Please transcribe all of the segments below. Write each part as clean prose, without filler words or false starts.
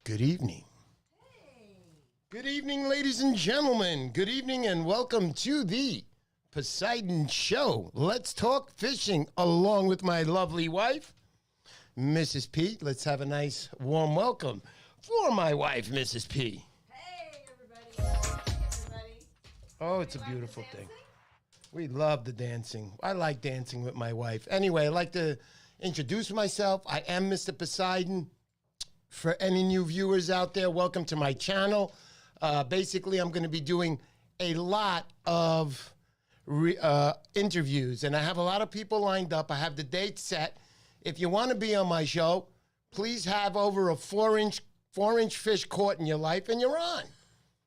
Good evening. Good evening, ladies and gentlemen. Good evening and welcome to the Poseidon Show. Let's talk fishing along with my lovely wife, Mrs. P. Let's have a nice warm welcome for my wife, Mrs. P. Hey, everybody. Oh, it's a beautiful thing. We love the dancing. I like dancing with my wife. Anyway, I'd like to introduce myself. I am Mr. Poseidon. For any new viewers out there, welcome to my channel. Basically, I'm going to be doing a lot of interviews, and I have a lot of people lined up. I have the date set. If you want to be on my show, please have over a 4-inch fish caught in your life, and you're on.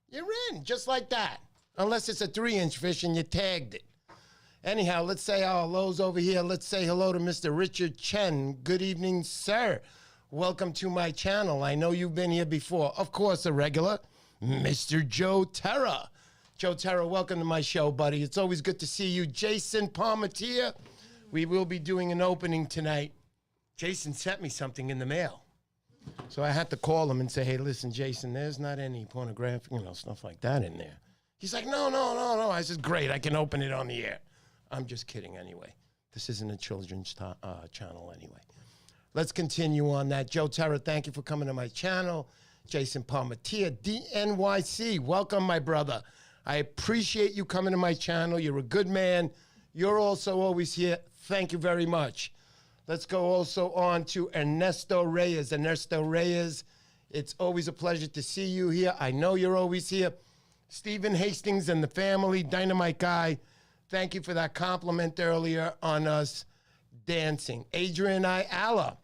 You're in, just like that. Unless it's a 3-inch fish and you tagged it. Anyhow, let's say our hellos over here. Let's say hello to Mr. Richard Chen. Good evening, sir. Welcome to my channel. I know you've been here before. Of course, a regular, Mr. Joe Terra. Joe Terra, welcome to my show, buddy. It's always good to see you. Jason Palmatier. We will be doing an opening tonight. Jason sent me something in the mail. So I had to call him and say, hey, listen, Jason, there's not any pornographic, stuff like that in there. He's like, no. I said, great, I can open it on the air. I'm just kidding anyway. This isn't a children's channel anyway. Let's continue on that. Joe Terra, thank you for coming to my channel. Jason Palmatier, DNYC, welcome, my brother. I appreciate you coming to my channel. You're a good man. You're also always here. Thank you very much. Let's go also on to Ernesto Reyes. Ernesto Reyes, it's always a pleasure to see you here. I know you're always here. Stephen Hastings and the family, Dynamite Guy, thank you for that compliment earlier on us dancing. Adrian Ayala,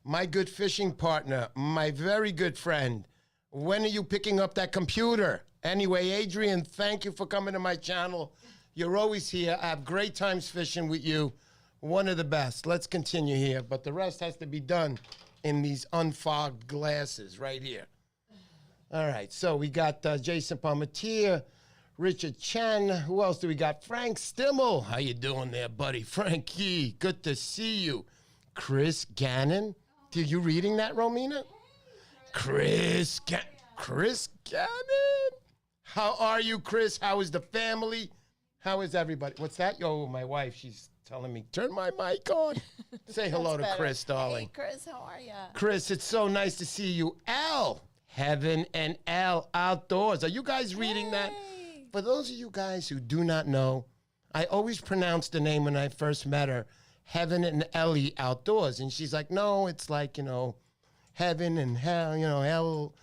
my good fishing partner, my very good friend. When are you picking up that computer? Anyway, Adrian, thank you for coming to my channel. You're always here. I have great times fishing with you. One of the best. Let's continue here, but the rest has to be done in these unfogged glasses right here. All right, so we got Jason Palmatier, Richard Chen. Who else do we got? Frank Stimmel. How you doing there, buddy? Frankie, good to see you. Chris Gannon. Are you reading that, Romina? Chris Gannon. How are you, Chris? How is the family? How is everybody? What's that? Yo, my wife, she's telling me, turn my mic on. Say hello to Chris, darling. Hey, Chris, how are you? Chris, it's so nice to see you. Al, Heaven and Al Outdoors. Are you guys reading that? For those of you guys who do not know, I always pronounced the name when I first met her, Heaven and Ellie Outdoors. And she's like, no, it's like, heaven and hell, hell.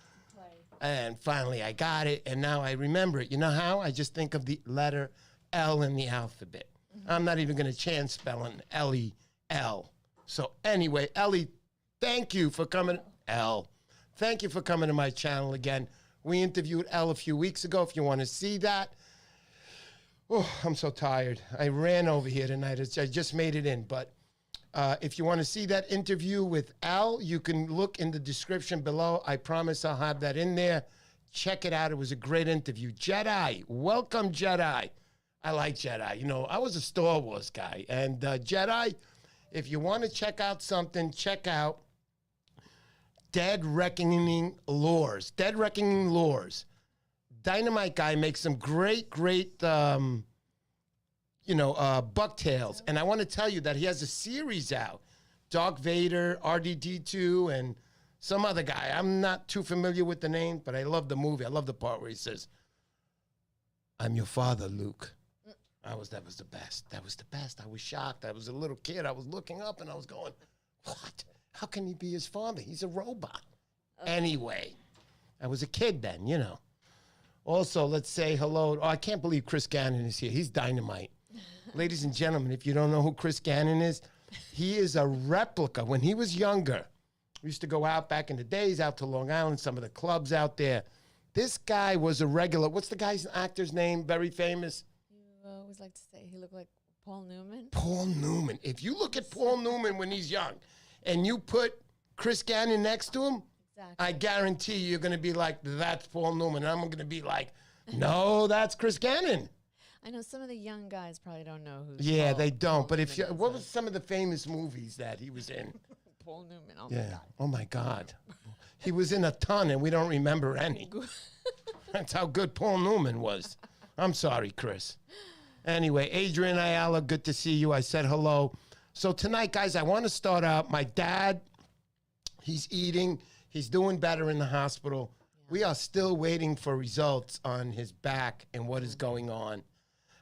And finally I got it, and now I remember it. You know how? I just think of the letter L in the alphabet. I'm not even going to chance spelling L-E-L. So anyway, Ellie, thank you for coming. L. Thank you for coming to my channel again. We interviewed Elle a few weeks ago. If you want to see that. Oh, I'm so tired. I ran over here tonight. I just made it in. But if you want to see that interview with Elle, you can look in the description below. I promise I'll have that in there. Check it out. It was a great interview. Jedi. Welcome, Jedi. I like Jedi. I was a Star Wars guy. And Jedi, if you want to check out something, check out Dead Reckoning Lures. Dead Reckoning Lures. Dynamite Guy makes some great bucktails. And I want to tell you that he has a series out. Dark Vader, RDD2, and some other guy. I'm not too familiar with the name, but I love the movie. I love the part where he says, I'm your father, Luke. That was the best. That was the best. I was shocked. I was a little kid. I was looking up and I was going, what? How can he be his father? He's a robot. Okay. Anyway, I was a kid then, Also, let's say hello. Oh, I can't believe Chris Gannon is here. He's dynamite. Ladies and gentlemen, if you don't know who Chris Gannon is, he is a replica. When he was younger, we used to go out back in the days, out to Long Island, some of the clubs out there. This guy was a regular. What's the guy's actor's name? Very famous. You always like to say he looked like Paul Newman. Paul Newman. If you look at Paul Newman when he's young and you put Chris Gannon next to him, exactly. I guarantee you're going to be like, that's Paul Newman. And I'm going to be like, no, that's Chris Gannon. I know some of the young guys probably don't know who. Yeah, they don't. But if you, what was some of the famous movies that he was in? Paul Newman. Oh yeah. Oh my God. He was in a ton, and we don't remember any. That's how good Paul Newman was. I'm sorry, Chris. Anyway, Adrian Ayala, good to see you. I said hello. So tonight, guys, I want to start out. My dad, he's eating. He's doing better in the hospital. Yeah. We are still waiting for results on his back and what is going on.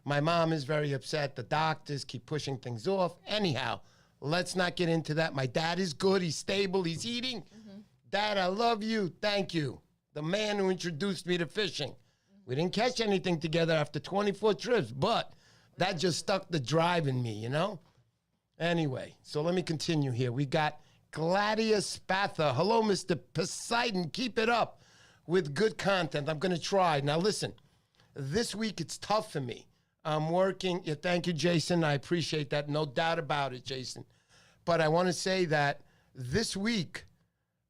My mom is very upset. The doctors keep pushing things off. Anyhow, let's not get into that. My dad is good. He's stable. He's eating. Mm-hmm. Dad, I love you. Thank you. The man who introduced me to fishing. Mm-hmm. We didn't catch anything together after 24 trips, but that just stuck the drive in me, you know? Anyway, so let me continue here. We got Gladius Spatha. Hello, Mr. Poseidon. Keep it up with good content. I'm going to try. Now, listen, this week it's tough for me. I'm working. Yeah, thank you, Jason. I appreciate that. No doubt about it, Jason. But I want to say that this week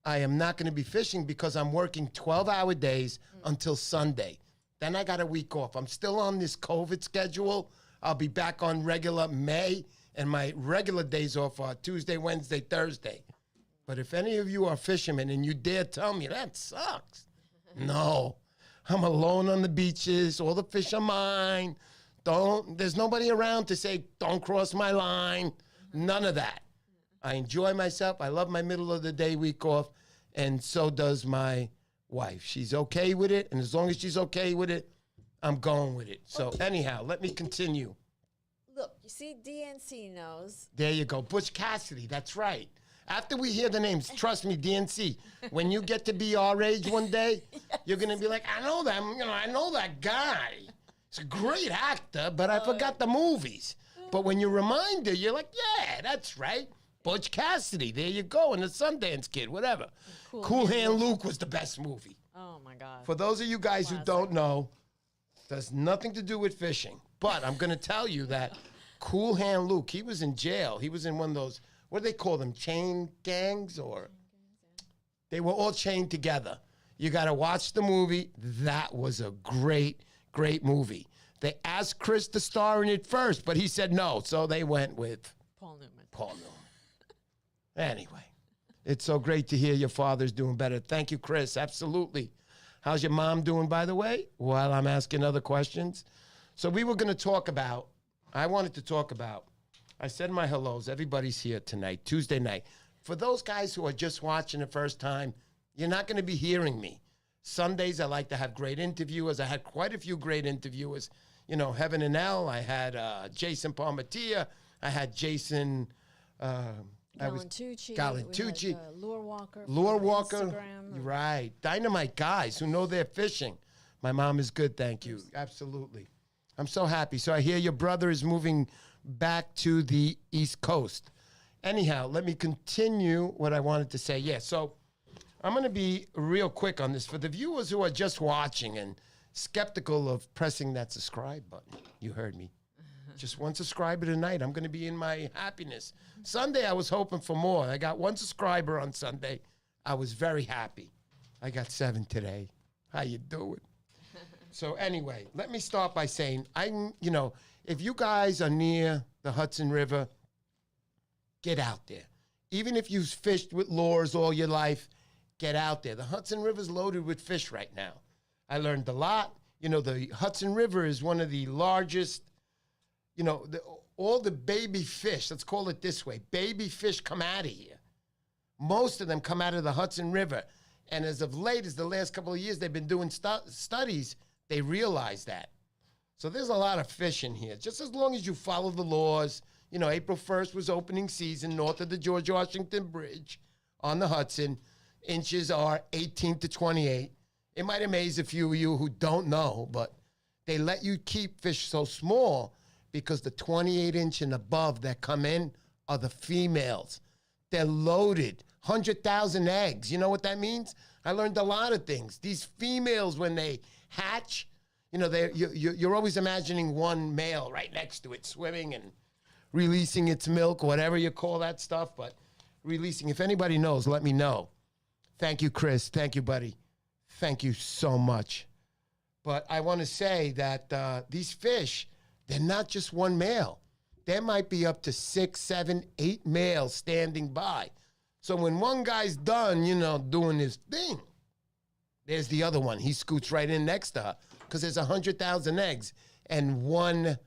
I am not going to be fishing because I'm working 12-hour days until Sunday. Then I got a week off. I'm still on this COVID schedule. I'll be back on regular May, and my regular days off are Tuesday, Wednesday, Thursday. But if any of you are fishermen and you dare tell me that sucks, no. I'm alone on the beaches. All the fish are mine. There's nobody around to say, don't cross my line. None of that. I enjoy myself. I love my middle of the day week off, and so does my wife. She's okay with it, and as long as she's okay with it, I'm going with it. So anyhow, let me continue. Look, you see, DNC knows. There you go. Butch Cassidy, that's right. After we hear the names, trust me, DNC, when you get to be our age one day, yes. You're going to be like, I know that, I know that guy. He's a great actor, but I forgot the movies. But when you remind her, you're like, yeah, that's right. Butch Cassidy, there you go, and the Sundance Kid, whatever. Cool Hand Luke was the best movie. Oh, my God. For those of you guys who don't know, there's nothing to do with fishing. But I'm going to tell you that Cool Hand Luke, he was in jail. He was in one of those, what do they call them, chain gangs? Or they were all chained together. You got to watch the movie. That was a great movie. They asked Chris to star in it first, but he said no, so they went with Paul Newman. Anyway, it's so great to hear your father's doing better. Thank you, Chris. Absolutely. How's your mom doing, by the way, while I'm asking other questions? So we were going to talk about, I said my hellos. Everybody's here tonight, Tuesday night. For those guys who are just watching the first time, you're not going to be hearing me. Sundays, I like to have great interviewers. I had quite a few great interviewers. Heaven and L. I had Jason Palmatia. I had Jason Galantucci. Lure Walker. Instagram. Right. Dynamite guys who know they're fishing. My mom is good, thank you. Absolutely. I'm so happy. So I hear your brother is moving back to the East Coast. Anyhow, let me continue what I wanted to say. Yeah, so I'm going to be real quick on this. For the viewers who are just watching and skeptical of pressing that subscribe button, you heard me. Just one subscriber tonight. I'm going to be in my happiness. Sunday, I was hoping for more. I got one subscriber on Sunday. I was very happy. I got 7 today. How you doing? So anyway, let me start by saying, if you guys are near the Hudson River, get out there. Even if you've fished with lures all your life, get out there. The Hudson River's loaded with fish right now. I learned a lot. The Hudson River is one of the largest, all the baby fish, let's call it this way, baby fish come out of here. Most of them come out of the Hudson River. And as of late, as the last couple of years, they've been doing studies, they realize that. So there's a lot of fish in here. Just as long as you follow the laws. April 1st was opening season north of the George Washington Bridge on the Hudson. Inches are 18 to 28. It might amaze a few of you who don't know, but they let you keep fish so small because the 28-inch and above that come in are the females. They're loaded, 100,000 eggs. You know what that means? I learned a lot of things. These females, when they hatch, you're always imagining one male right next to it swimming and releasing its milk, whatever you call that stuff, but releasing. If anybody knows, let me know. Thank you, Chris. Thank you, buddy. Thank you so much. But I want to say that these fish, they're not just one male. There might be up to 6, 7, 8 males standing by. So when one guy's done, doing his thing, there's the other one. He scoots right in next to her because there's 100,000 eggs. And one,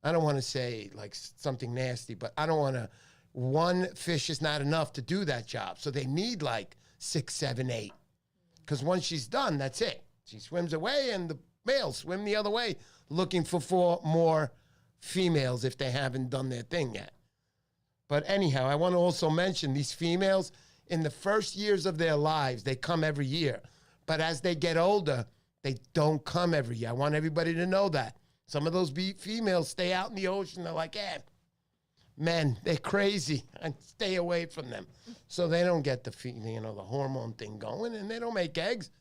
I don't want to say like something nasty, but one fish is not enough to do that job. So they need like 6, 7, 8. Because once she's done, that's it. She swims away and the males swim the other way looking for 4 more females if they haven't done their thing yet. But anyhow, I want to also mention these females, in the first years of their lives, they come every year. But as they get older, they don't come every year. I want everybody to know that. Some of those females stay out in the ocean. They're like, men, they're crazy. And stay away from them. So they don't get the hormone thing going, and they don't make eggs.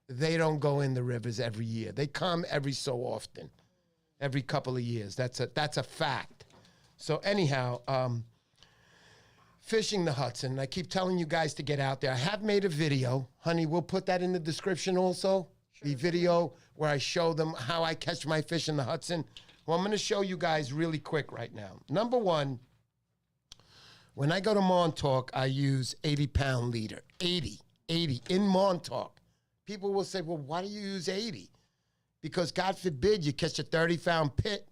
They don't go in the rivers every year. They come every so often, every couple of years. That's a fact. So anyhow, fishing the Hudson. I keep telling you guys to get out there. I have made a video. Honey, we'll put that in the description also. Sure. The video where I show them how I catch my fish in the Hudson. Well, I'm going to show you guys really quick right now. Number one, when I go to Montauk, I use 80-pound leader. 80 in Montauk. People will say, well, why do you use 80? Because God forbid you catch a 30-pound pit,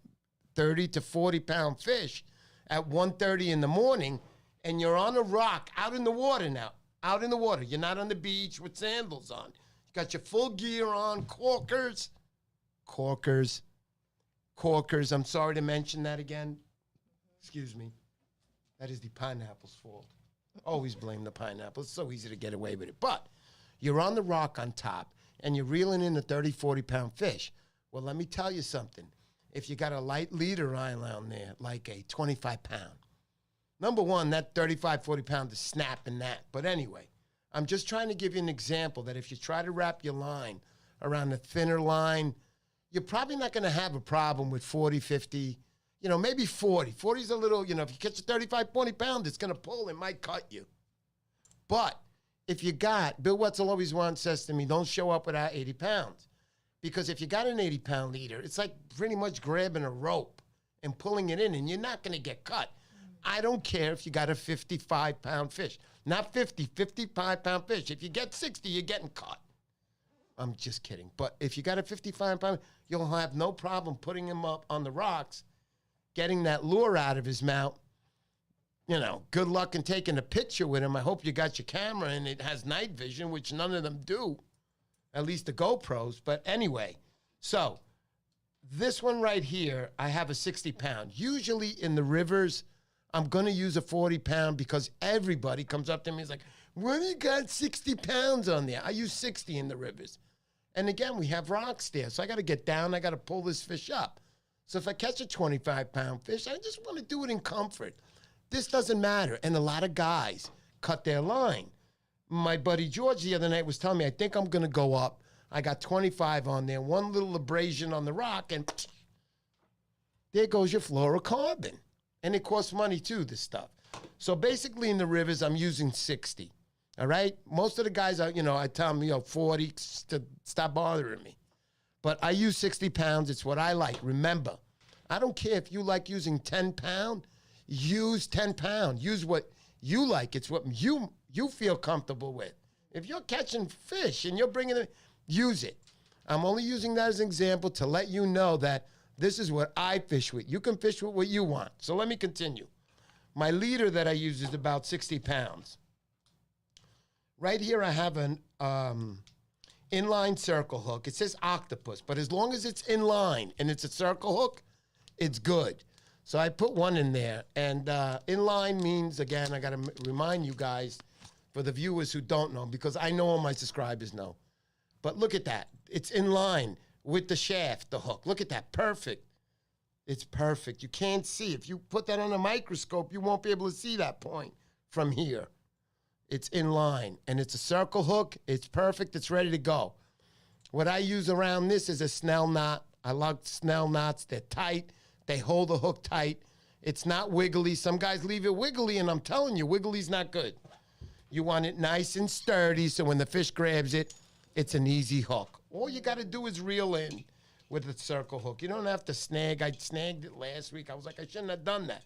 30 to 40-pound fish at 1:30 in the morning, and you're on a rock out in the water now. Out in the water. You're not on the beach with sandals on. You got your full gear on, corkers. I'm sorry to mention that again. Excuse me. That is the pineapple's fault. Always blame the pineapple. It's so easy to get away with it. But you're on the rock on top, and you're reeling in a 30, 40-pound fish. Well, let me tell you something. If you got a light leader island there, like a 25-pound, number one, that 35, 40-pound is snapping that. But anyway, I'm just trying to give you an example that if you try to wrap your line around a thinner line, you're probably not going to have a problem with 40, 50, maybe 40. 40 is a little, if you catch a 35, 40-pound, it's going to pull. It might cut you. But if you got, Bill Wetzel always says to me, don't show up without 80 pounds. Because if you got an 80-pound leader, it's like pretty much grabbing a rope and pulling it in, and you're not going to get cut. I don't care if you got a 55-pound fish. Not 50, 55-pound fish. If you get 60, you're getting cut. I'm just kidding. But if you got a 55-pound, you'll have no problem putting him up on the rocks, getting that lure out of his mouth. Good luck in taking a picture with him. I hope you got your camera and it has night vision, which none of them do, at least the GoPros. But anyway, so this one right here, I have a 60-pound. Usually in the rivers, I'm going to use a 40-pound because everybody comes up to me and is like, when you got 60 pounds on there? I use 60 in the rivers. And again, we have rocks there. So I got to get down. I got to pull this fish up. So if I catch a 25-pound fish, I just want to do it in comfort. This doesn't matter. And a lot of guys cut their line. My buddy George the other night was telling me, I think I'm going to go up. I got 25 on there, one little abrasion on the rock, and there goes your fluorocarbon. And it costs money too, this stuff. So basically in the rivers, I'm using 60. All right? Most of the guys, I tell them, 40 to stop bothering me. But I use 60 pounds. It's what I like. Remember, I don't care if you like using 10 pound. Use 10 pound. Use what you like. It's what you feel comfortable with. If you're catching fish and you're bringing it, use it. I'm only using that as an example to let you know that this is what I fish with. You can fish with what you want. So let me continue. My leader that I use is about 60 pounds. Right here I have an inline circle hook. It says octopus, but as long as it's inline and it's a circle hook, it's good. So I put one in there. And inline means, again, I got to remind you guys, for the viewers who don't know, because I know all my subscribers know. But look at that. It's in line with the shaft, the hook. Look at that. Perfect. It's perfect. You can't see. If you put that on a microscope, you won't be able to see that point from here. It's in line. And it's a circle hook. It's perfect. It's ready to go. What I use around this is a snell knot. I like snell knots. They're tight. They hold the hook tight. It's not wiggly. Some guys leave it wiggly, and I'm telling you, wiggly's not good. You want it nice and sturdy, so when the fish grabs it, it's an easy hook. All you got to do is reel in with a circle hook. You don't have to snag. I snagged it last week. I was like, I shouldn't have done that.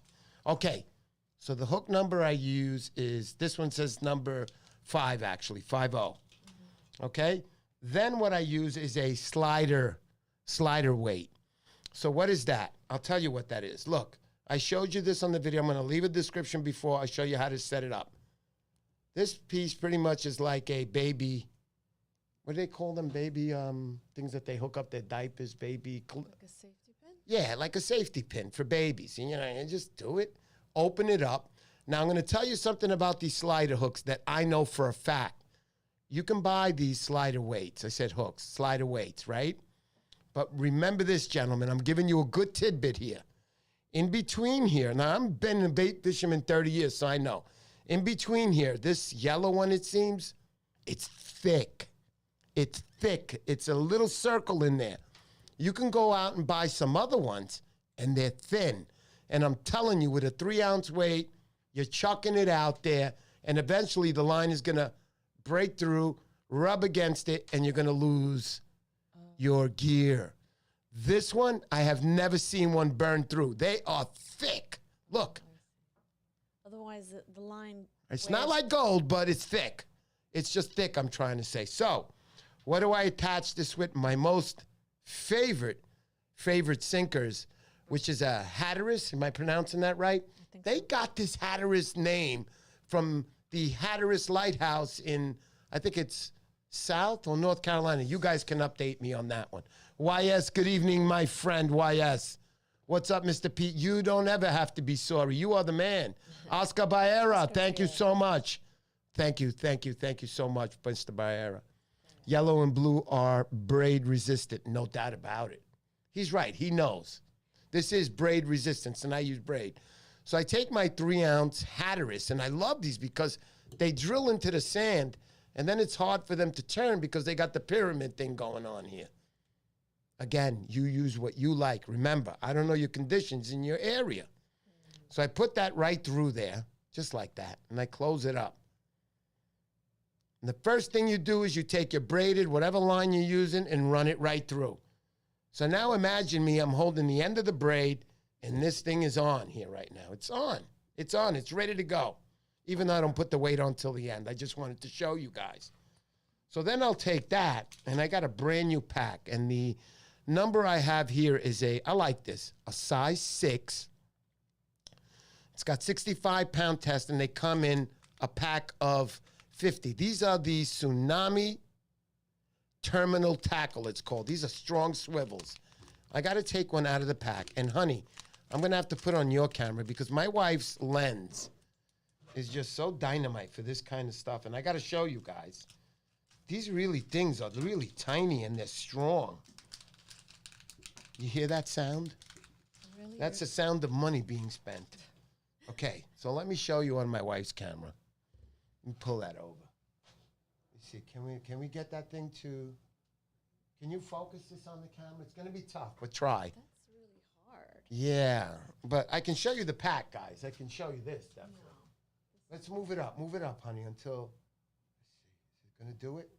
Okay, So the hook number I use is, this one says number 5, actually, 5-0. Okay? Then what I use is a slider weight. So what is that? I'll tell you what that is. Look, I showed you this on the video. I'm going to leave a description before I show you how to set it up. This piece pretty much is like a baby, what do they call them? Baby things that they hook up their diapers, baby. Like a safety pin? Yeah, like a safety pin for babies. And, you know, you just do it, open it up. Now, I'm going to tell you something about these slider hooks that I know for a fact. You can buy these slider weights. I said hooks, slider weights, right? But remember this, gentlemen. I'm giving you a good tidbit here. In between here, now I've been a bait fisherman 30 years, so I know. In between here, this yellow one, it seems, it's thick. It's thick. It's a little circle in there. You can go out and buy some other ones, and they're thin. And I'm telling you, with a 3-ounce weight, you're chucking it out there, and eventually the line is going to break through, rub against it, and you're going to lose your gear. This one, I have never seen one burn through. They are thick. Look. Otherwise, the line... It's not like gold, but it's thick. It's just thick, I'm trying to say. So, what do I attach this with? My most favorite sinkers, which is a Hatteras. Am I pronouncing that right? They got this Hatteras name from the Hatteras Lighthouse in, I think it's South or North Carolina. You guys can update me on that one. YS, good evening, my friend, YS. What's up, Mr. Pete? You don't ever have to be sorry. You are the man. Oscar Baera, thank you so much. Thank you so much, Mr. Baera. Yellow and blue are braid resistant, no doubt about it. He's right, he knows. This is braid resistance, and I use braid. So I take my 3-ounce Hatteras, and I love these because they drill into the sand, and then it's hard for them to turn because they got the pyramid thing going on here. Again, you use what you like. Remember, I don't know your conditions in your area. So I put that right through there, just like that, and I close it up. And the first thing you do is you take your braided, whatever line you're using, and run it right through. So now imagine me, I'm holding the end of the braid, and this thing is on here right now. It's on. It's on. It's ready to go. Even though I don't put the weight on till the end. I just wanted to show you guys. So then I'll take that, and I got a brand new pack, and the number I have here is I like this, a size 6. It's got 65-pound test, and they come in a pack of 50. These are the Tsunami Terminal Tackle, it's called. These are strong swivels. I got to take one out of the pack. And, honey, I'm going to have to put on your camera because my wife's lens is just so dynamite for this kind of stuff. And I got to show you guys. These things are really tiny, and they're strong. You hear that sound? Really? That's the sound of money being spent. Okay, so let me show you on my wife's camera. Let me pull that over. Let's see, can we get that thing to, can you focus this on the camera? It's going to be tough, but try. That's really hard. Yeah, but I can show you the pack, guys. I can show you this, definitely. No. Let's move it up, honey, until, let's see, is it going to do it?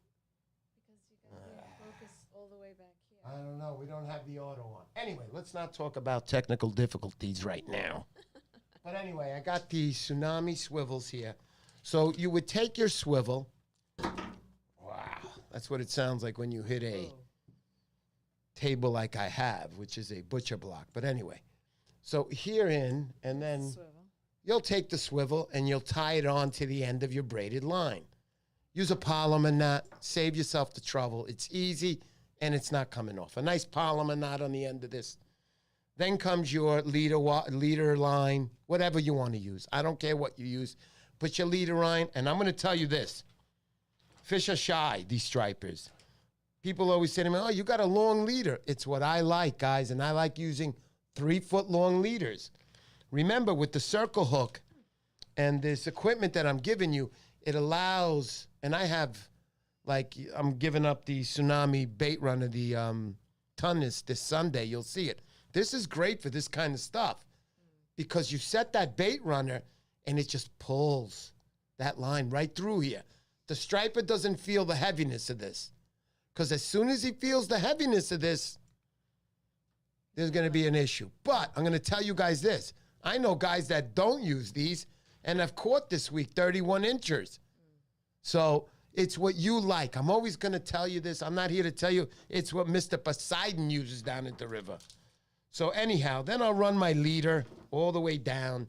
Because you got to focus all the way back here. I don't know. We don't have the auto on. Anyway, let's not talk about technical difficulties right now. But anyway, I got the Tsunami swivels here. So you would take your swivel. Wow. That's what it sounds like when you hit a table like I have, which is a butcher block. But anyway, so herein, and then you'll take the swivel and you'll tie it on to the end of your braided line. Use a polymer knot. Save yourself the trouble. It's easy. And it's not coming off. A nice polymer knot on the end of this. Then comes your leader line, whatever you want to use. I don't care what you use. Put your leader line, and I'm going to tell you this. Fish are shy, these stripers. People always say to me, oh, you got a long leader. It's what I like, guys, and I like using 3-foot long leaders. Remember, with the circle hook and this equipment that I'm giving you, it allows, and I have, like, I'm giving up the Tsunami bait runner, the Tunnus this Sunday. You'll see it. This is great for this kind of stuff because you set that bait runner and it just pulls that line right through here. The striper doesn't feel the heaviness of this because as soon as he feels the heaviness of this, there's going to be an issue. But I'm going to tell you guys this. I know guys that don't use these and have caught this week 31 inchers. So it's what you like. I'm always going to tell you this. I'm not here to tell you it's what Mr. Poseidon uses down at the river. So anyhow, then I'll run my leader all the way down.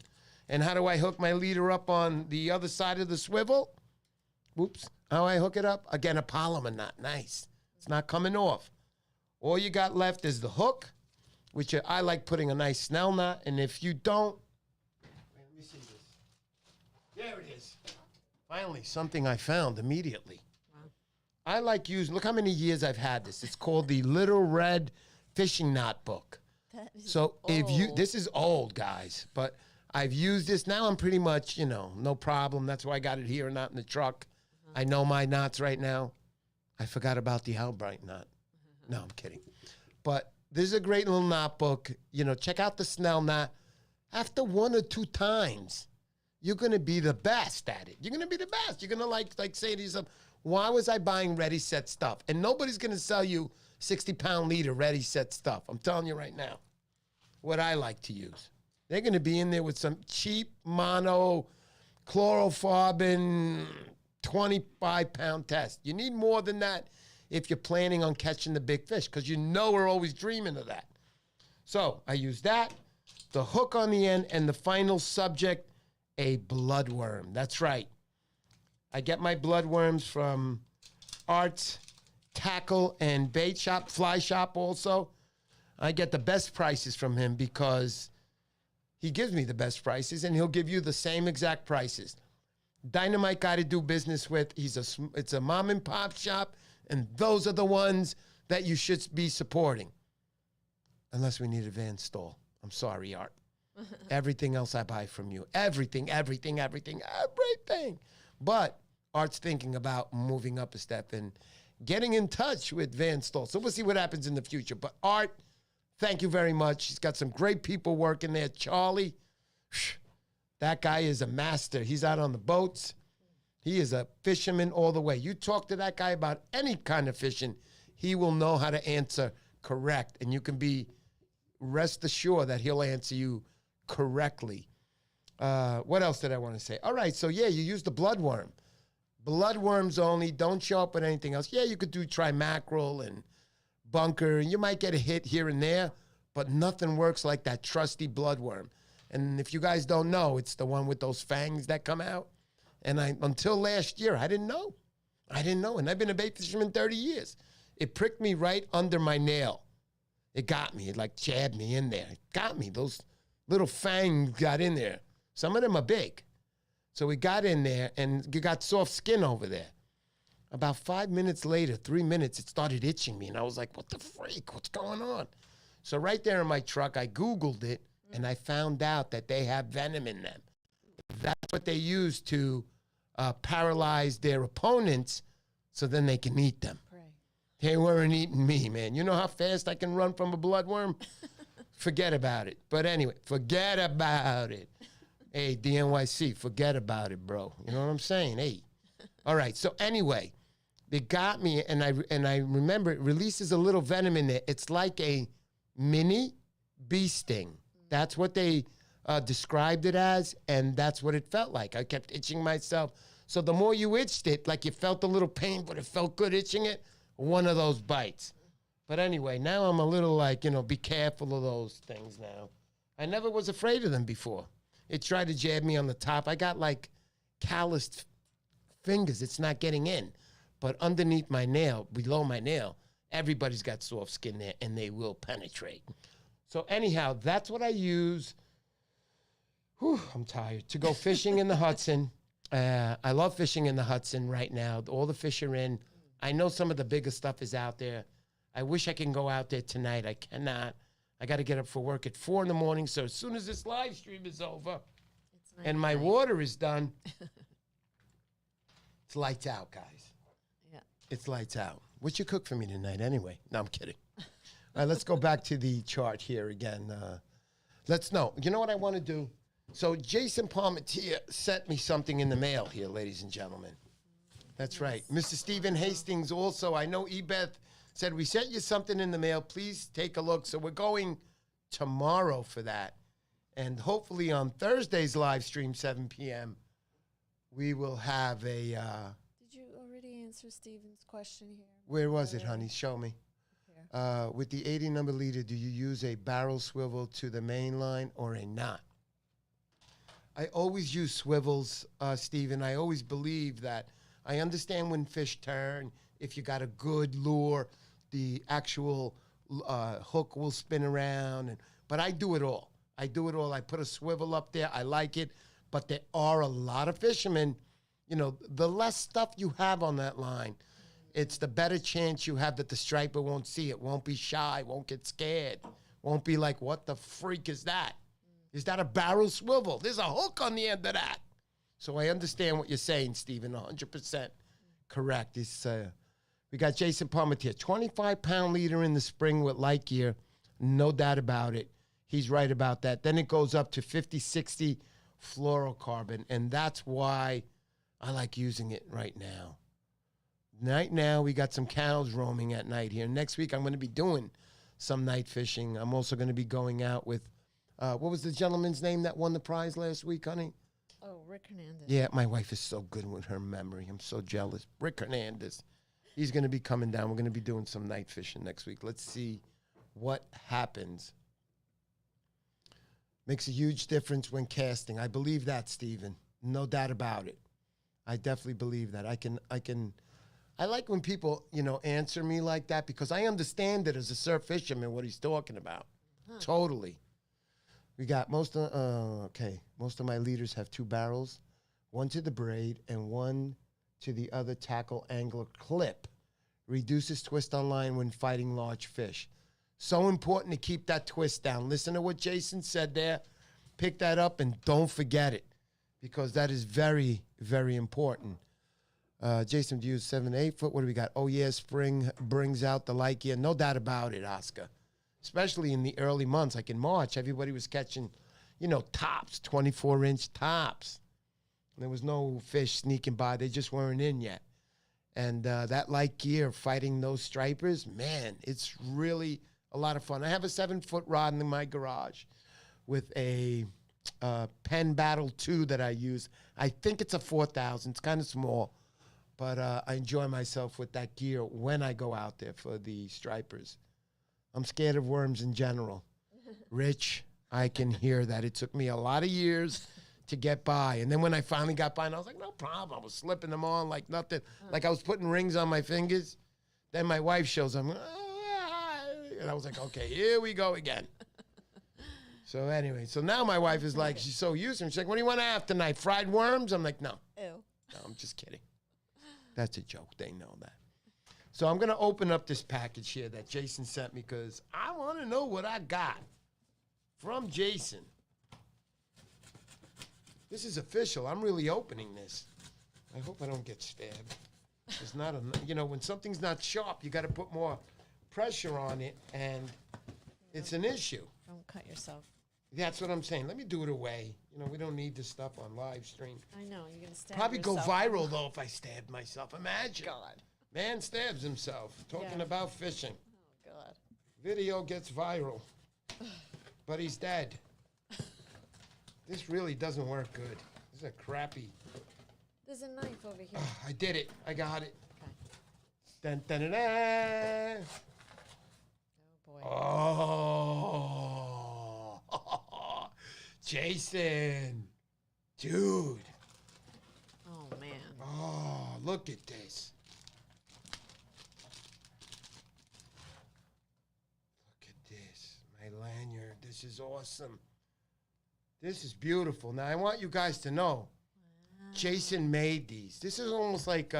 And how do I hook my leader up on the other side of the swivel? Whoops. How I hook it up? Again, a polymer knot. Nice. It's not coming off. All you got left is the hook, which I like putting a nice snell knot. And if you don't, let me see this. There it is. Finally, something I found immediately. Wow. I like using, look how many years I've had this. It's called the Little Red Fishing Knot Book. That is so old. if you, this is old, guys, but I've used this. Now I'm pretty much, no problem. That's why I got it here and not in the truck. I know my knots right now. I forgot about the Albright knot. No, I'm kidding. But this is a great little knot book. Check out the Snell knot. After 1 or 2 times, you're going to be the best at it. You're going to be the best. You're going to like say to yourself, why was I buying ready set stuff? And nobody's going to sell you 60-pound leader ready set stuff. I'm telling you right now what I like to use. They're going to be in there with some cheap mono chlorofarbon 25-pound test. You need more than that if you're planning on catching the big fish, because we're always dreaming of that. So I use that, the hook on the end, and the final subject, a bloodworm. That's right. I get my bloodworms from Art's Tackle and Bait Shop, Fly Shop also. I get the best prices from him because he gives me the best prices, and he'll give you the same exact prices. Dynamite guy to do business with. It's a mom and pop shop, and those are the ones that you should be supporting. Unless we need a van stall. I'm sorry, Art. Everything else I buy from you. Everything. But Art's thinking about moving up a step and getting in touch with Van Stall. So we'll see what happens in the future. But Art, thank you very much. He's got some great people working there. Charlie, that guy is a master. He's out on the boats. He is a fisherman all the way. You talk to that guy about any kind of fishing, he will know how to answer correct. And you can be rest assured that he'll answer you correctly. What else did I want to say? All right, so yeah, you use the bloodworm. Bloodworms only. Don't show up with anything else. Yeah, you could try mackerel and bunker, and you might get a hit here and there, but nothing works like that trusty bloodworm. And if you guys don't know, it's the one with those fangs that come out. And until last year, I didn't know. And I've been a bait fisherman 30 years. It pricked me right under my nail. It got me. It like jabbed me in there. It got me. Those little fangs got in there. Some of them are big. So we got in there, and you got soft skin over there. About 5 minutes later, 3 minutes, it started itching me. And I was like, what the freak? What's going on? So right there in my truck, I Googled it, and I found out that they have venom in them. That's what they use to paralyze their opponents so then they can eat them. Pray. They weren't eating me, man. You know how fast I can run from a bloodworm? Forget about it. But anyway, forget about it. Hey, DNYC, forget about it, bro. You know what I'm saying? Hey. All right. So anyway, they got me, and I remember it releases a little venom in there. It's like a mini bee sting. That's what they described it as, and that's what it felt like. I kept itching myself. So the more you itched it, like you felt a little pain, but it felt good itching it, one of those bites. But anyway, now I'm a little like, be careful of those things now. I never was afraid of them before. It tried to jab me on the top. I got like calloused fingers. It's not getting in. But underneath my nail, below my nail, everybody's got soft skin there, and they will penetrate. So anyhow, that's what I use. Whew, I'm tired. To go fishing in the Hudson. I love fishing in the Hudson right now. All the fish are in. I know some of the bigger stuff is out there. I wish I can go out there tonight. I cannot. I got to get up for work at 4 in the morning. So as soon as this live stream is over and my water is done, it's lights out, guys. Yeah. It's lights out. What you cook for me tonight anyway? No, I'm kidding. All right, let's go back to the chart here again. Let's know. You know what I want to do? So Jason Palmetier sent me something in the mail here, ladies and gentlemen. That's right. Mr. Stephen Hastings also. I know Ebeth said, we sent you something in the mail. Please take a look. So we're going tomorrow for that. And hopefully on Thursday's live stream, 7 p.m., we will have a... Did you already answer Steven's question here? where was it, honey? Show me. With the 80 number leader, do you use a barrel swivel to the main line or a knot? I always use swivels, Steven. I always believe that. I understand when fish turn, if you got a good lure, the actual hook will spin around. But I do it all. I put a swivel up there. I like it. But there are a lot of fishermen, you know, the less stuff you have on that line, it's the better chance you have that the striper won't see it, won't be shy, won't get scared, won't be like, what the freak is that? Is that a barrel swivel? There's a hook on the end of that. So I understand what you're saying, Stephen, 100% correct. We got Jason Palmetier, 25-pound leader in the spring with light gear, no doubt about it. He's right about that. Then it goes up to 50, 60 fluorocarbon, and that's why I like using it right now. Right now, we got some cows roaming at night here. Next week, I'm going to be doing some night fishing. I'm also going to be going out with, what was the gentleman's name that won the prize last week, honey? Oh, Rick Hernandez. Yeah, my wife is so good with her memory. I'm so jealous. Rick Hernandez. He's going to be coming down. We're going to be doing some night fishing next week. Let's see what happens. Makes a huge difference when casting. I believe that, Stephen. No doubt about it. I definitely believe that. I like when people, you know, answer me like that because I understand it as a surf fisherman what he's talking about. Totally. We got most of my leaders have 2 barrels, one to the braid and one to the other tackle angler clip. Reduces twist on line when fighting large fish. So important to keep that twist down. Listen to what Jason said there. Pick that up and don't forget it because that is very, very important. Jason, do you use 7 to 8 foot? What do we got? Oh, yeah, spring brings out the light gear. No doubt about it, Oscar. Especially in the early months, like in March, everybody was catching, you know, tops, 24-inch tops. There was no fish sneaking by. They just weren't in yet. And that light gear fighting those stripers, man, it's really a lot of fun. I have a 7-foot rod in my garage with a Penn Battle 2 that I use. I think it's a 4,000. It's kind of small. But I enjoy myself with that gear when I go out there for the stripers. I'm scared of worms in general. Rich, I can hear that. It took me a lot of years to get by. And then when I finally got by, and I was like, no problem. I was slipping them on like nothing. Like I was putting rings on my fingers. Then my wife shows up. And I was like, okay, here we go again. So anyway, so now my wife is like, she's so used to it. She's like, what do you want to have tonight? Fried worms? I'm like, no. Ew. No, I'm just kidding. That's a joke. They know that. So I'm going to open up this package here that Jason sent me because I want to know what I got from Jason. This is official. I'm really opening this. I hope I don't get stabbed. It's not a, you know, when something's not sharp, you got to put more pressure on it, and it's an issue. Don't cut yourself. That's what I'm saying. Let me do it away. You know, we don't need this stuff on live stream. I know, you're going to stab Probably yourself. go viral, though, if I stabbed myself. Imagine. God. Man stabs himself talking Yeah. about fishing. Oh, God. Video gets viral, but he's dead. This really doesn't work good. This is a crappy. There's a knife over here. I did it. I got it. Okay. Dun, dun, dun, dun. Oh, boy. Oh, Jason, dude. Oh, man. Oh, look at this. Look at this. My lanyard. This is awesome. This is beautiful. Now, I want you guys to know, Jason made these. This is almost like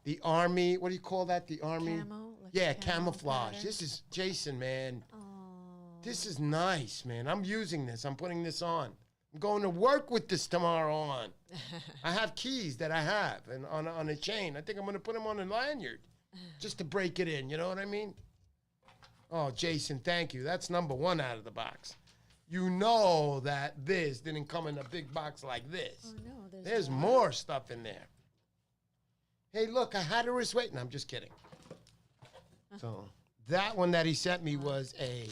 the Army. What do you call that? The Army? Camo? Like Yeah, a camo camouflage. pattern? This is Jason, man. Oh. This is nice, man. I'm using this. I'm putting this on. I'm going to work with this tomorrow on. I have keys that I have and on a chain. I think I'm going to put them on a lanyard just to break it in. You know what I mean? Oh, Jason, thank you. That's number 1 out of the box. You know that this didn't come in a big box like this. Oh, no. There's more stuff in there. Hey, look, I had a wrist weight. No, I'm just kidding. So that one that he sent me was a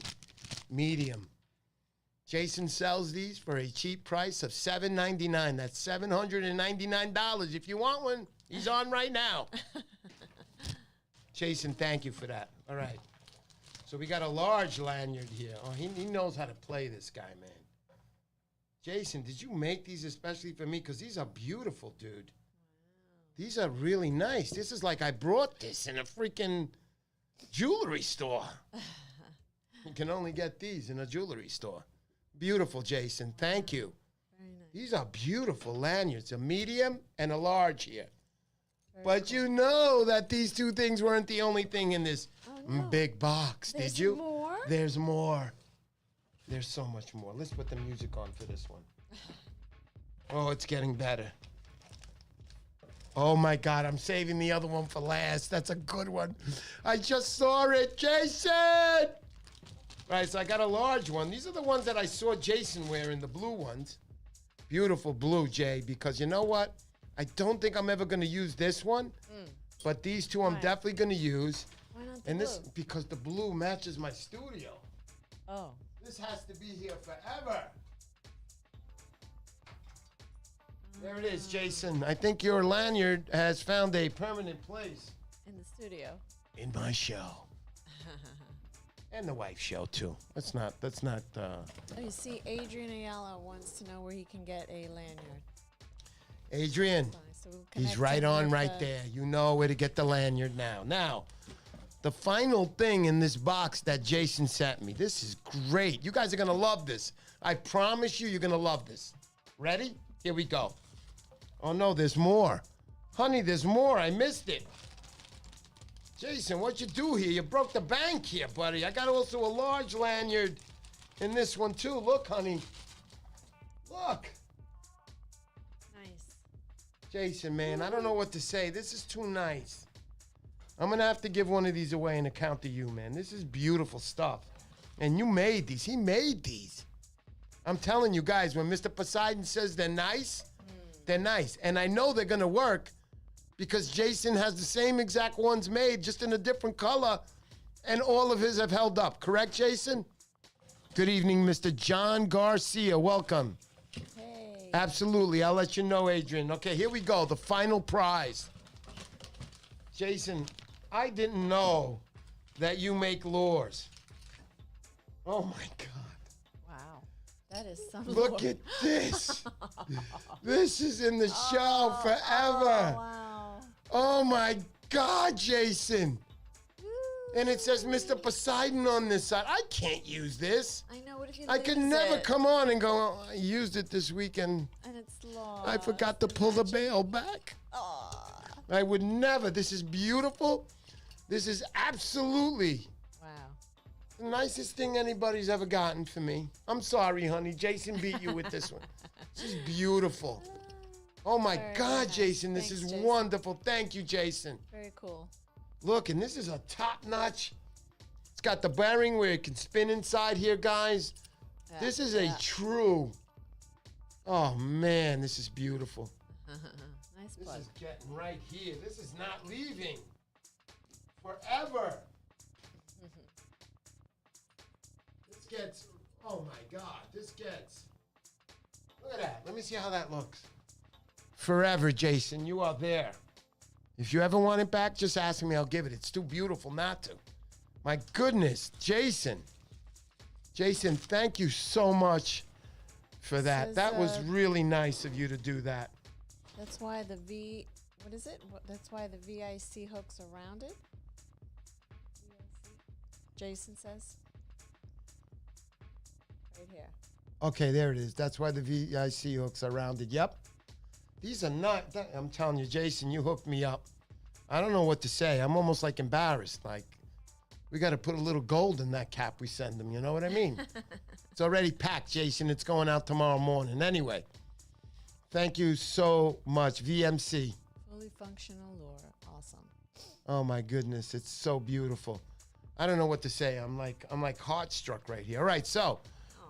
medium. Jason sells these for a cheap price of $7.99. That's $799. If you want one, he's on right now. Jason, thank you for that. All right. So we got a large lanyard here. Oh, he knows how to play, this guy, man. Jason, did you make these especially for me? Because these are beautiful, dude. Wow. These are really nice. This is like I brought this in a freaking jewelry store. You can only get these in a jewelry store. Beautiful, Jason. Thank you. Very nice. These are beautiful lanyards, a medium and a large here. Very But you know that these two things weren't the only thing in this big box, There's did you? More? There's more. There's so much more. Let's put the music on for this one. Oh, it's getting better. Oh, my God. I'm saving the other one for last. That's a good one. I just saw it. Jason! All right, so I got a large one. These are the ones that I saw Jason wearing, the blue ones. Beautiful blue, Jay, because you know what? I don't think I'm ever going to use this one, but these two I'm definitely going to use. Why not the And blue? this, because the blue matches my studio. Oh. This has to be here forever. There it is, Jason. I think your lanyard has found a permanent place. In the studio. In my show. And the wife's show, too. That's not. Oh, you see, Adrian Ayala wants to know where he can get a lanyard. Adrian, So we'll he's connect right him on with right there. You know where to get the lanyard now. Now, the final thing in this box that Jason sent me. This is great. You guys are going to love this. I promise you, you're going to love this. Ready? Here we go. Oh, no, there's more. Honey, there's more. I missed it. Jason, what'd you do here? You broke the bank here, buddy. I got also a large lanyard in this one, too. Look, honey. Look. Nice. Jason, man, I don't know what to say. This is too nice. I'm going to have to give one of these away in account to you, man. This is beautiful stuff. And you made these. He made these. I'm telling you guys, when Mr. Poseidon says they're nice, they're nice. And I know they're going to work because Jason has the same exact ones made, just in a different color, and all of his have held up. Correct, Jason? Good evening, Mr. John Garcia. Welcome. Hey. Absolutely. I'll let you know, Adrian. Okay, here we go. The final prize. Jason, I didn't know that you make lures. Oh, my God. Wow. That is some Look at this. This is in the show forever. Oh, wow. Oh, my God, Jason. And it says Mr. Poseidon on this side. I can't use this. I know. What if you I could lose never it? come on and go, oh, I used it this weekend. And it's lost. I forgot to pull the bail back. I would never. This is beautiful. This is absolutely Wow. the nicest thing anybody's ever gotten for me. I'm sorry, honey. Jason beat you with this one. This is beautiful. Oh, my Very God, nice. Jason. This Thanks, is Jason. wonderful. Thank you, Jason. Very cool. Look, and this is a top-notch. It's got the bearing where it can spin inside here, guys. Yeah, This is a true. Oh, man, this is beautiful. Nice This plug. is getting right here. This is not leaving forever. This gets, oh my God, this gets, look at that. Let me see how that looks. Forever, Jason, you are there. If you ever want it back, just ask me. I'll give it. It's too beautiful not to. My goodness, Jason. Jason, thank you so much for that. is, That was really nice of you to do that. That's why the what is it? That's why the VIC hooks around it. VIC? Jason says. Right here. Okay, there it is. That's why the VIC hooks are rounded. Yep. These are not, I'm telling you, Jason, you hooked me up. I don't know what to say. I'm almost like embarrassed. Like, we got to put a little gold in that cap we send them. You know what I mean? It's already packed, Jason. It's going out tomorrow morning. Anyway, thank you so much, VMC. Fully functional lure. Awesome. Oh, my goodness. It's so beautiful. I don't know what to say. I'm like heart-struck right here. All right, so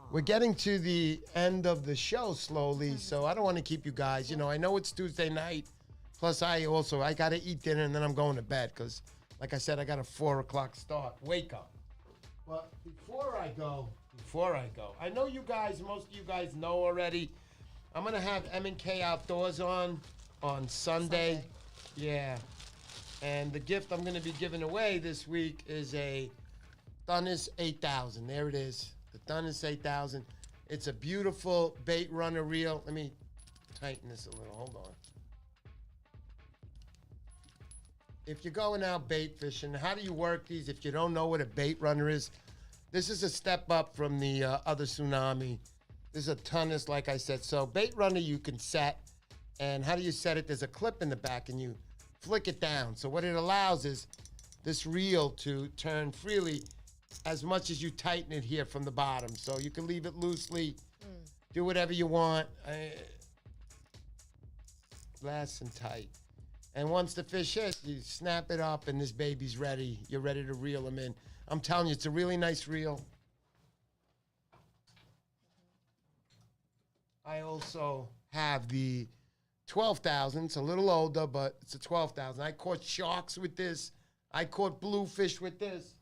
we're getting to the end of the show slowly, so I don't want to keep you guys. You know, I know it's Tuesday night. Plus, I got to eat dinner, and then I'm going to bed because, like I said, I got a 4 o'clock start. Wake up. But before I go, before I go. I know you guys, most of you guys know already. I'm going to have M&K Outdoors on Sunday. Yeah. And the gift I'm going to be giving away this week is a Thunnis 8000. There it is. The Thunnis 8000. It's a beautiful bait runner reel. Let me tighten this a little. Hold on. If you're going out bait fishing, how do you work these? If you don't know what a bait runner is, this is a step up from the other Tsunami. This is a Thunnis, like I said. So bait runner you can set. And how do you set it? There's a clip in the back and you flick it down. So what it allows is this reel to turn freely as much as you tighten it here from the bottom. So you can leave it loosely, do whatever you want. Last and tight. And once the fish hits, you snap it up and this baby's ready. You're ready to reel them in. I'm telling you, it's a really nice reel. I also have the 12,000. It's a little older, but it's a 12,000. I caught sharks with this. I caught bluefish with this.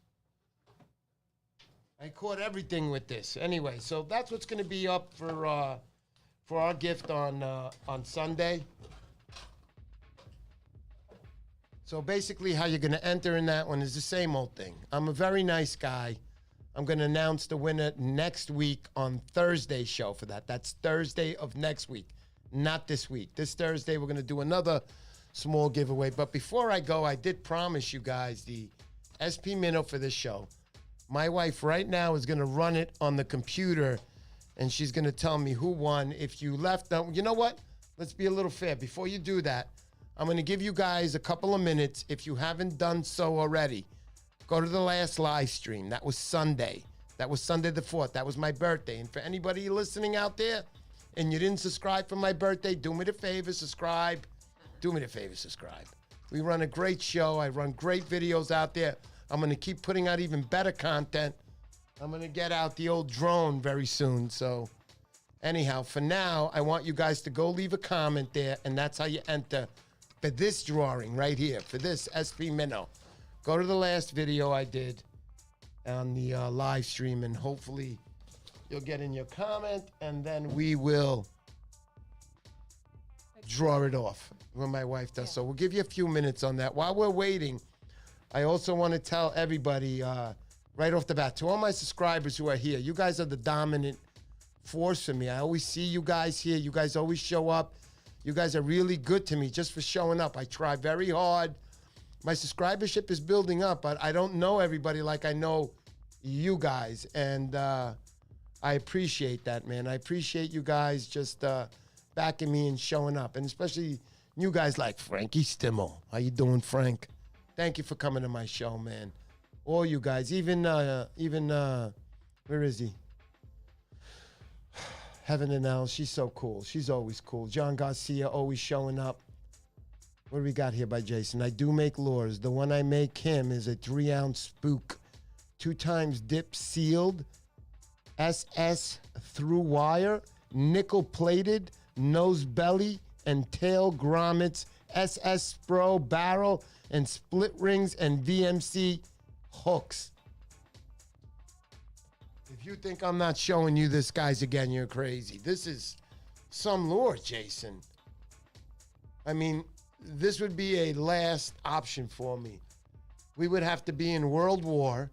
I caught everything with this. Anyway, so that's what's going to be up for our gift on Sunday. So basically how you're going to enter in that one is the same old thing. I'm a very nice guy. I'm going to announce the winner next week on Thursday's show for that. That's Thursday of next week, not this week. This Thursday, we're going to do another small giveaway. But before I go, I did promise you guys the SP Minnow for this show. My wife right now is going to run it on the computer, and she's going to tell me who won. If you left, you know what? Let's be a little fair. Before you do that, I'm going to give you guys a couple of minutes. If you haven't done so already, go to the last live stream. That was Sunday. That was Sunday the 4th. That was my birthday. And for anybody listening out there and you didn't subscribe for my birthday, do me the favor, subscribe. Do me the favor, subscribe. We run a great show. I run great videos out there. I'm going to keep putting out even better content. I'm going to get out the old drone very soon. So anyhow, for now, I want you guys to go leave a comment there, and that's how you enter for this drawing right here, for this SP Minnow. Go to the last video I did on the live stream, and hopefully you'll get in your comment, and then we will draw it off when my wife does. So we'll give you a few minutes on that. While we're waiting, I also want to tell everybody right off the bat, to all my subscribers who are here, you guys are the dominant force for me. I always see you guys here. You guys always show up. You guys are really good to me just for showing up. I try very hard. My subscribership is building up, but I don't know everybody like I know you guys. And I appreciate that, man. I appreciate you guys just backing me and showing up. And especially you guys like Frankie Stimmel. How you doing, Frank? Thank you for coming to my show, man. All you guys, even where is he? Heaven and L, she's so cool. She's always cool. John Garcia always showing up. What do we got here by Jason? I do make lures. The one I make him is a 3-ounce spook, 2 times dip sealed, SS through wire, nickel plated, nose belly, and tail grommets, SS Spro barrel, and split rings and VMC hooks. If you think I'm not showing you this, guys, again, you're crazy. This is some lure, Jason. I mean, this would be a last option for me. We would have to be in World War.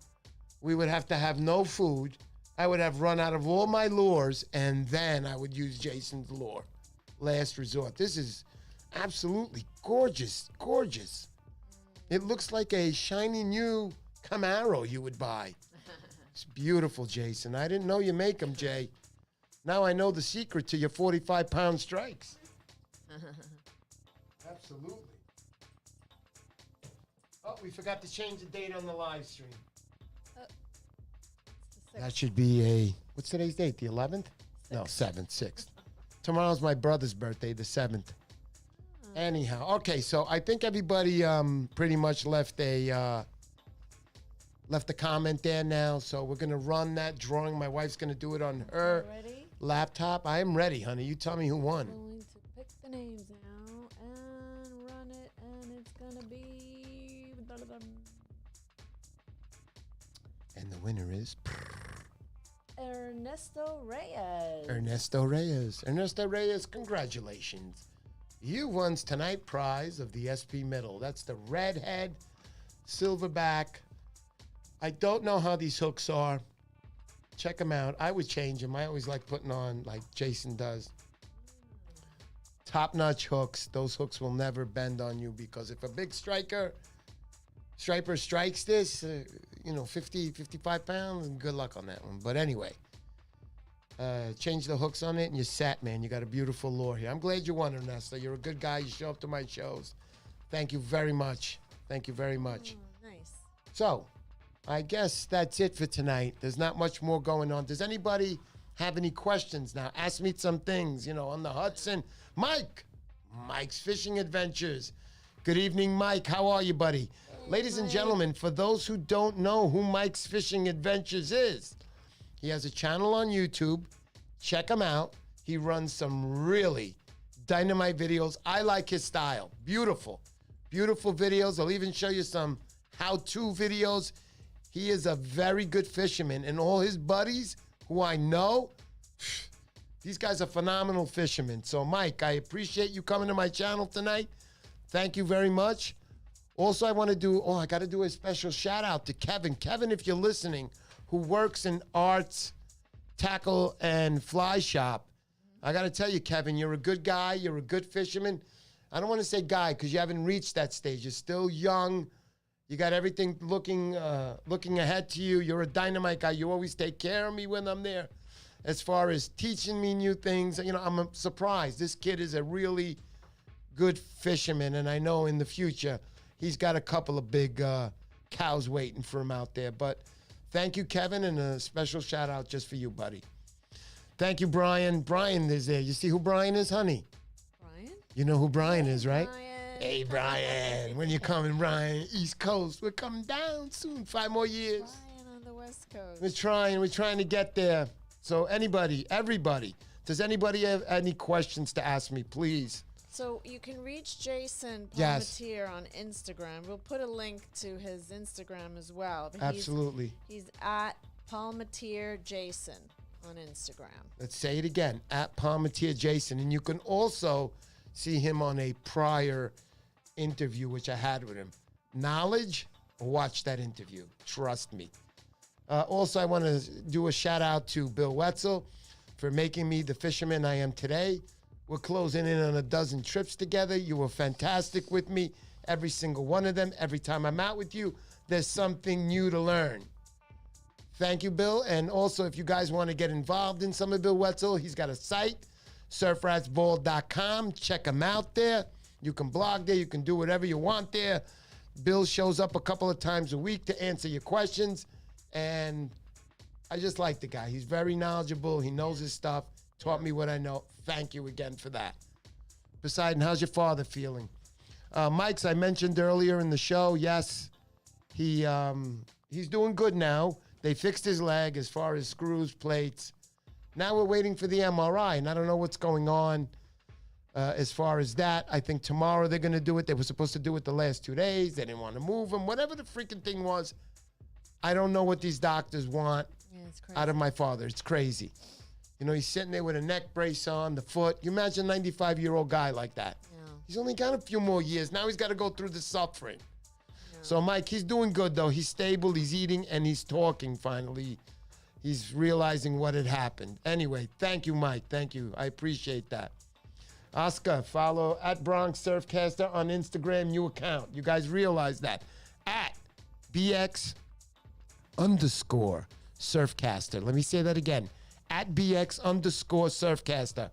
We would have to have no food. I would have run out of all my lures, and then I would use Jason's lure. Last resort. This is absolutely gorgeous, gorgeous. It looks like a shiny new Camaro you would buy. It's beautiful, Jason. I didn't know you make them, Jay. Now I know the secret to your 45-pound strikes. Absolutely. Oh, we forgot to change the date on the live stream. That should be a, what's today's date, the 11th? 6th. No, 7th, 6th. Tomorrow's my brother's birthday, the 7th. Anyhow, okay, so I think everybody pretty much left a comment there now. So we're gonna run that drawing. My wife's gonna do it on her laptop. I am ready, honey. You tell me who won. I'm going to pick the names now and run it, and it's gonna be. And the winner is Ernesto Reyes. Ernesto Reyes. Ernesto Reyes, congratulations. You won tonight's prize of the SP Minnow. That's the redhead silverback. I don't know how these hooks are. Check them out. I would change them. I always like putting on like Jason does. Top-notch hooks. Those hooks will never bend on you because if a big striper strikes this, 50, 55 pounds, good luck on that one. But anyway, change the hooks on it and you're set, man. You got a beautiful lure here. I'm glad you won, Ernesto. You're a good guy. You show up to my shows. Thank you very much. Thank you very much. Nice. So, I guess that's it for tonight. There's not much more going on. Does anybody have any questions now? Ask me some things, on the Hudson. Mike's Fishing Adventures. Good evening, Mike. How are you, buddy? Hey, Ladies and Mike. gentlemen, for those who don't know who Mike's Fishing Adventures is, he has a channel on YouTube. Check him out. He runs some really dynamite videos. I like his style. Beautiful. Beautiful videos. I'll even show you some how-to videos. He is a very good fisherman, and all his buddies who I know, these guys are phenomenal fishermen. So, Mike, I appreciate you coming to my channel tonight. Thank you very much. Also, I got to do a special shout out to Kevin. Kevin, if you're listening, who works in Arts, Tackle, and Fly Shop. I got to tell you, Kevin, you're a good guy. You're a good fisherman. I don't want to say guy because you haven't reached that stage. You're still young. You got everything looking ahead to you. You're a dynamite guy. You always take care of me when I'm there. As far as teaching me new things, I'm surprised. This kid is a really good fisherman, and I know in the future he's got a couple of big cows waiting for him out there. But thank you, Kevin, and a special shout out just for you, buddy. Thank you, Brian. Brian is there. You see who Brian is, honey? Brian? You know who Brian is, right? Brian. Hey, Brian. When you coming, Brian? East Coast. We're coming down soon. 5 more years. Brian on the West Coast. We're trying to get there. So everybody, does anybody have any questions to ask me, please? So you can reach Jason Yes. Palmatier on Instagram. We'll put a link to his Instagram as well. But Absolutely. He's at Palmatier Jason on Instagram. Let's say it again, at Palmatier Jason. And you can also see him on a prior interview, which I had with him. Knowledge, watch that interview. Trust me. Also, I want to do a shout out to Bill Wetzel for making me the fisherman I am today. We're closing in on a dozen trips together. You were fantastic with me, every single one of them. Every time I'm out with you, there's something new to learn. Thank you, Bill. And also, if you guys want to get involved in some of Bill Wetzel, he's got a site, surfratsball.com. Check him out there. You can blog there. You can do whatever you want there. Bill shows up a couple of times a week to answer your questions. And I just like the guy. He's very knowledgeable. He knows his stuff. Taught me what I know. Thank you again for that. Poseidon, how's your father feeling? Mike's, I mentioned earlier in the show, yes, he's doing good now. They fixed his leg as far as screws, plates. Now we're waiting for the MRI, and I don't know what's going on as far as that. I think tomorrow they're going to do it. They were supposed to do it the last 2 days. They didn't want to move him. Whatever the freaking thing was, I don't know what these doctors want out of my father. It's crazy. He's sitting there with a neck brace on, the foot. You imagine a 95-year-old guy like that. Yeah. He's only got a few more years. Now he's got to go through the suffering. Yeah. So, Mike, he's doing good, though. He's stable, he's eating, and he's talking finally. He's realizing what had happened. Anyway, thank you, Mike. Thank you. I appreciate that. Oscar, follow at Bronx Surfcaster on Instagram, new account. You guys realize that. At BX_Surfcaster. Let me say that again. At BX_Surfcaster.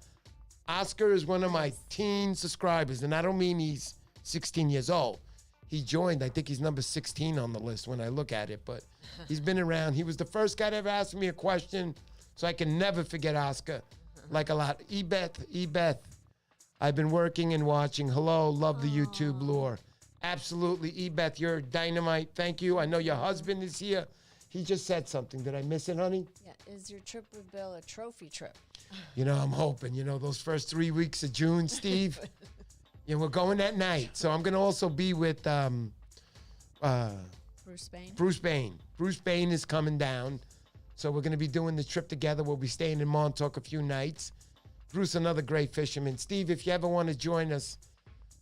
Oscar is one of my teen subscribers, and I don't mean he's 16 years old. He joined, I think he's number 16 on the list when I look at it, but he's been around. He was the first guy to ever ask me a question, so I can never forget Oscar. Like a lot. Ebeth, I've been working and watching. Hello, love the YouTube lore. Absolutely, Ebeth, you're dynamite. Thank you. I know your husband is here. He just said something. Did I miss it, honey? Yeah, is your trip with Bill a trophy trip? I'm hoping. Those first 3 weeks of June, Steve. We're going that night. So I'm going to also be with Bruce Bain. Bruce Bain. Bruce Bain is coming down. So we're going to be doing the trip together. We'll be staying in Montauk a few nights. Bruce, another great fisherman. Steve, if you ever want to join us,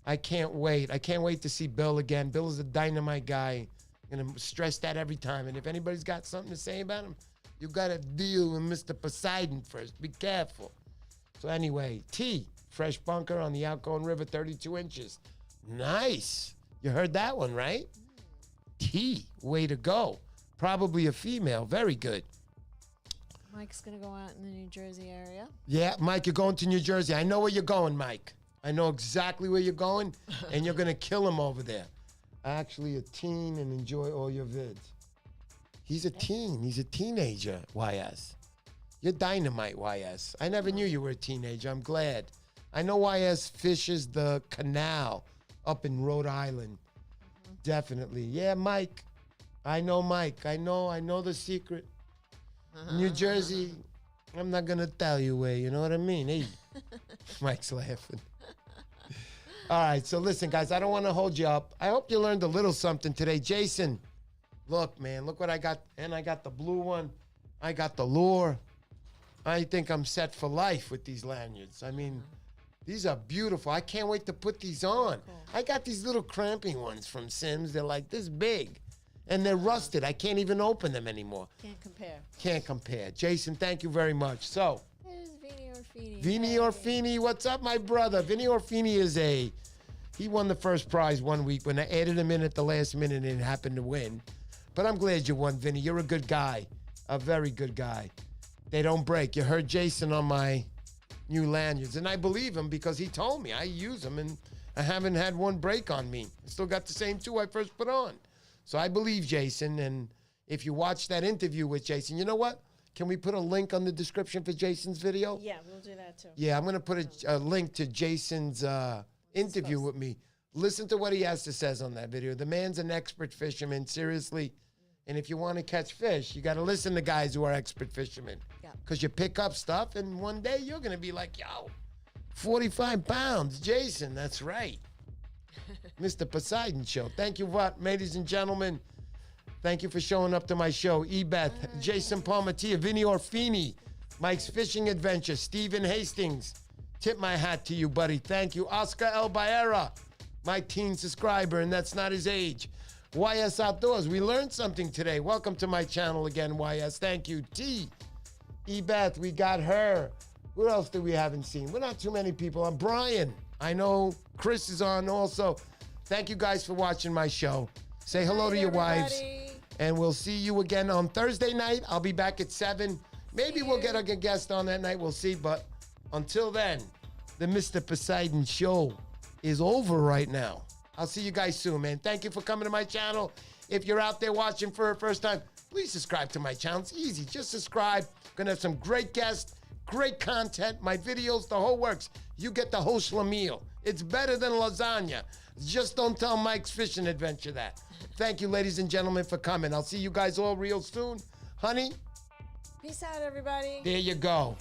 I can't wait. I can't wait to see Bill again. Bill is a dynamite guy. I'm going to stress that every time. And if anybody's got something to say about him, you got to deal with Mr. Poseidon first. Be careful. So anyway, T, fresh bunker on the outgoing river, 32 inches. Nice. You heard that one, right? T, way to go. Probably a female. Very good. Mike's going to go out in the New Jersey area. Yeah, Mike, you're going to New Jersey. I know where you're going, Mike. I know exactly where you're going, and you're going to kill him over there. Actually a teen and enjoy all your vids. He's a teen. He's a teenager, YS. You're dynamite, YS. I never knew you were a teenager. I'm glad. I know YS fishes the canal up in Rhode Island. Definitely. Yeah, Mike. I know Mike. I know the secret. New Jersey, I'm not going to tell you where, you know what I mean? Hey, Mike's laughing. All right, so listen, guys, I don't want to hold you up. I hope you learned a little something today. Jason, look, man, look what I got. And I got the blue one. I got the lure. I think I'm set for life with these lanyards. I mean, these are beautiful. I can't wait to put these on. Cool. I got these little cramping ones from Sims. They're like this big. And they're rusted. I can't even open them anymore. Can't compare. Can't compare. Jason, thank you very much. So, there's Vinny Orfini. Vinny Orfini, what's up, my brother? Vinny Orfini he won the first prize one week when I added him in at the last minute and happened to win. But I'm glad you won, Vinny. You're a good guy. A very good guy. They don't break. You heard Jason on my new lanyards. And I believe him because he told me. I use them and I haven't had one break on me. I still got the same two I first put on. So I believe Jason, and if you watch that interview with Jason, you know what? Can we put a link on the description for Jason's video? Yeah, we'll do that too. Yeah, I'm going to put a link to Jason's interview with me. Listen to what he has to say on that video. The man's an expert fisherman, seriously. And if you want to catch fish, you got to listen to guys who are expert fishermen. Yeah. Because you pick up stuff, and one day you're going to be like, yo, 45 pounds, Jason, that's right. Mr. Poseidon Show. Thank you, ladies and gentlemen. Thank you for showing up to my show. Ebeth, Jason Palmatia, Vinny Orfini, Mike's Fishing Adventure, Stephen Hastings. Tip my hat to you, buddy. Thank you. Oscar El Baera, my teen subscriber, and that's not his age. YS Outdoors. We learned something today. Welcome to my channel again, YS. Thank you. T. Ebeth, we got her. Who else do we haven't seen? We're not too many people. I'm Brian. I know Chris is on also. Thank you guys for watching my show. Say hello to your wives. And we'll see you again on Thursday night. I'll be back at 7. Maybe we'll get a guest on that night. We'll see. But until then, the Mr. Poseidon Show is over right now. I'll see you guys soon, man. Thank you for coming to my channel. If you're out there watching for the first time, please subscribe to my channel. It's easy. Just subscribe. Going to have some great guests, great content, my videos, the whole works. You get the whole schlemiel. It's better than lasagna. Just don't tell Mike's Fishing Adventure that. Thank you, ladies and gentlemen, for coming. I'll see you guys all real soon. Honey? Peace out, everybody. There you go.